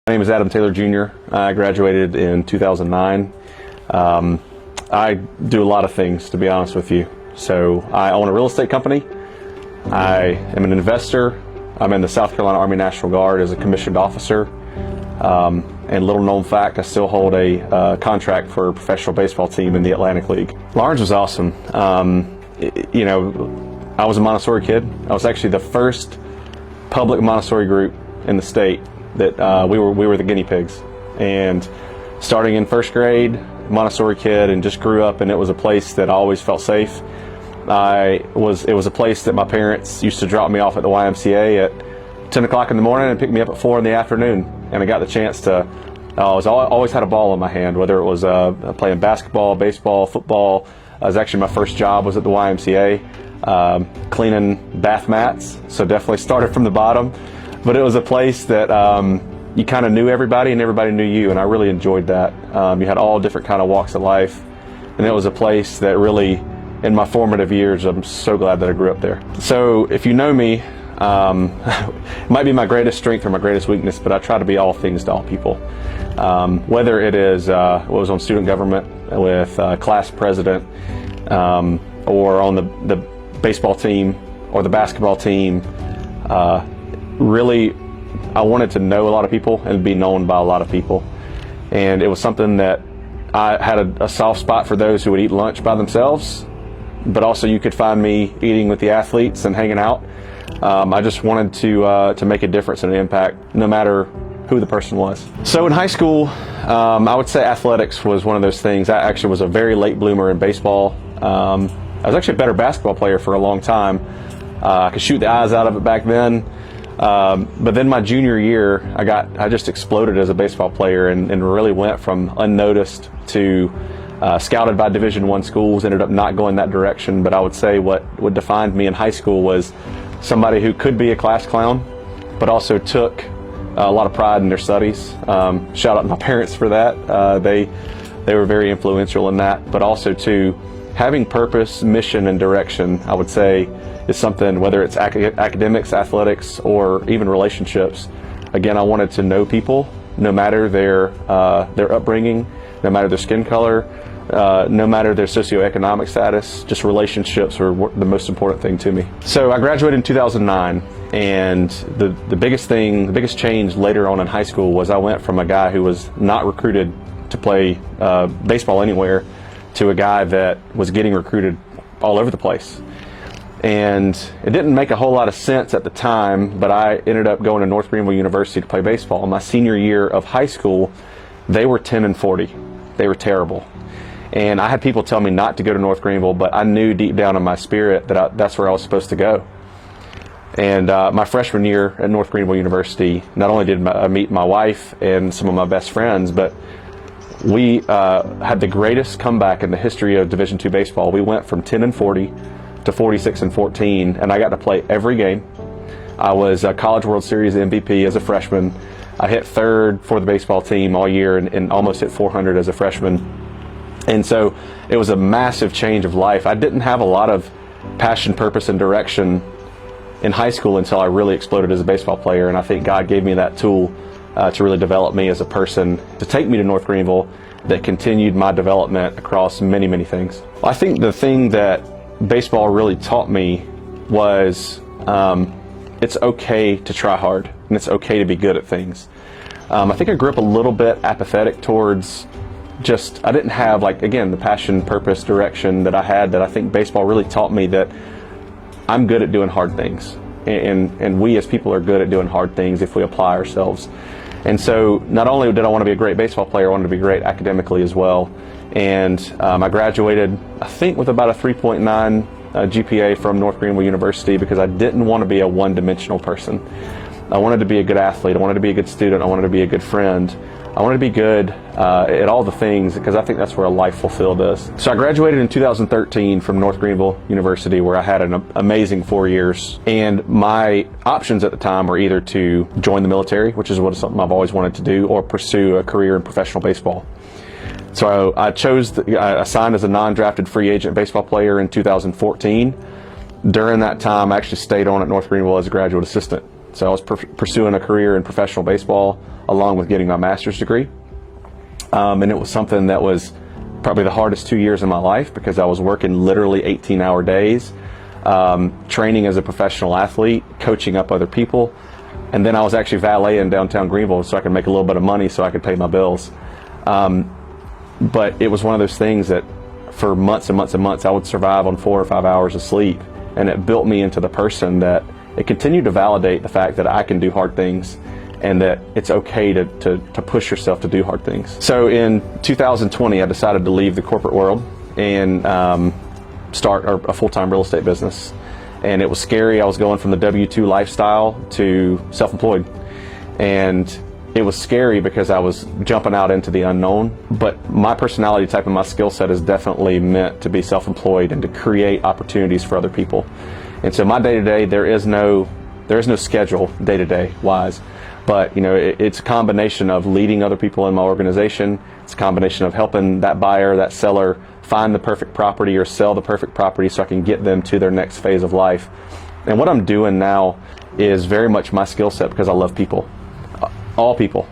My name is Adam Taylor Jr. I graduated in 2009. I do a lot of things, to be honest with you. So I own a real estate company. I am an investor. I'm in the South Carolina Army National Guard as a commissioned officer. And little known fact, I still hold a contract for a professional baseball team in the Atlantic League. Large was awesome. You know, I was a Montessori kid. I was actually the first public Montessori group in the state that we were the guinea pigs. And starting in first grade, Montessori kid, and just grew up, and it was a place that I always felt safe. It was a place that my parents used to drop me off at the YMCA at 10 o'clock in the morning and pick me up at 4 in the afternoon. And I got the chance to, I always had a ball in my hand, whether it was playing basketball, baseball, football. Actually, my first job was at the YMCA, cleaning bath mats, so definitely started from the bottom. But it was a place that you kind of knew everybody and everybody knew you, and I really enjoyed that. You had all different kind of walks of life, and it was a place that really, in my formative years, I'm so glad that I grew up there. So if you know me, it might be my greatest strength or my greatest weakness, but I try to be all things to all people. Whether it is what was on student government with class president, or on the baseball team or the basketball team, really I wanted to know a lot of people and be known by a lot of people. And it was something that I had a soft spot for those who would eat lunch by themselves, but also you could find me eating with the athletes and hanging out. I just wanted to make a difference and an impact, no matter who the person was. So in high school, I would say athletics was one of those things. I actually was a very late bloomer in baseball. I was actually a better basketball player for a long time. I could shoot the eyes out of it back then. But then my junior year, I just exploded as a baseball player and really went from unnoticed to scouted by Division I schools, ended up not going that direction. But I would say what defined me in high school was somebody who could be a class clown, but also took a lot of pride in their studies. Shout out to my parents for that. They were very influential in that, but also too, having purpose, mission, and direction, I would say, is something, whether it's academics, athletics, or even relationships. Again, I wanted to know people, no matter their upbringing, no matter their skin color, no matter their socioeconomic status. Just relationships were the most important thing to me. So I graduated in 2009, and the biggest change later on in high school was I went from a guy who was not recruited to play baseball anywhere to a guy that was getting recruited all over the place. And it didn't make a whole lot of sense at the time, but I ended up going to North Greenville University to play baseball. In my senior year of high school, they were 10-40. They were terrible. And I had people tell me not to go to North Greenville, but I knew deep down in my spirit that that's where I was supposed to go. And my freshman year at North Greenville University, not only did I meet my wife and some of my best friends, but we had the greatest comeback in the history of Division II baseball. We went from 10-40 to 46-14, and I got to play every game. I was a College World Series MVP as a freshman. I hit third for the baseball team all year and almost hit 400 as a freshman. And so it was a massive change of life. I didn't have a lot of passion, purpose, and direction in high school until I really exploded as a baseball player, and I think God gave me that tool to really develop me as a person, to take me to North Greenville, that continued my development across many, many things. I think the thing that baseball really taught me was it's okay to try hard, and it's okay to be good at things. I think I grew up a little bit apathetic towards I didn't have, like, again, the passion, purpose, direction that I had, that I think baseball really taught me that I'm good at doing hard things. And we as people are good at doing hard things if we apply ourselves. And so not only did I want to be a great baseball player, I wanted to be great academically as well. And I graduated, I think, with about a 3.9 GPA from North Greenville University, because I didn't want to be a one-dimensional person. I wanted to be a good athlete. I wanted to be a good student. I wanted to be a good friend. I wanted to be good at all the things, because I think that's where a life fulfilled is. So I graduated in 2013 from North Greenville University, where I had an amazing 4 years. And my options at the time were either to join the military, which is something I've always wanted to do, or pursue a career in professional baseball. So I signed as a non-drafted free agent baseball player in 2014. During that time, I actually stayed on at North Greenville as a graduate assistant. So I was pursuing a career in professional baseball along with getting my master's degree. And it was something that was probably the hardest 2 years of my life, because I was working literally 18-hour days, training as a professional athlete, coaching up other people, and then I was actually valeting in downtown Greenville so I could make a little bit of money so I could pay my bills. But it was one of those things that for months and months and months I would survive on 4 or 5 hours of sleep, and it built me into the person that it continued to validate the fact that I can do hard things and that it's okay to push yourself to do hard things. So in 2020, I decided to leave the corporate world and start a full-time real estate business. And it was scary. I was going from the W-2 lifestyle to self-employed. And it was scary because I was jumping out into the unknown. But my personality type and my skill set is definitely meant to be self-employed and to create opportunities for other people. And so my day-to-day, there is no schedule day-to-day wise. But it's a combination of leading other people in my organization. It's a combination of helping that buyer, that seller, find the perfect property or sell the perfect property so I can get them to their next phase of life. And what I'm doing now is very much my skill set because I love people, all people.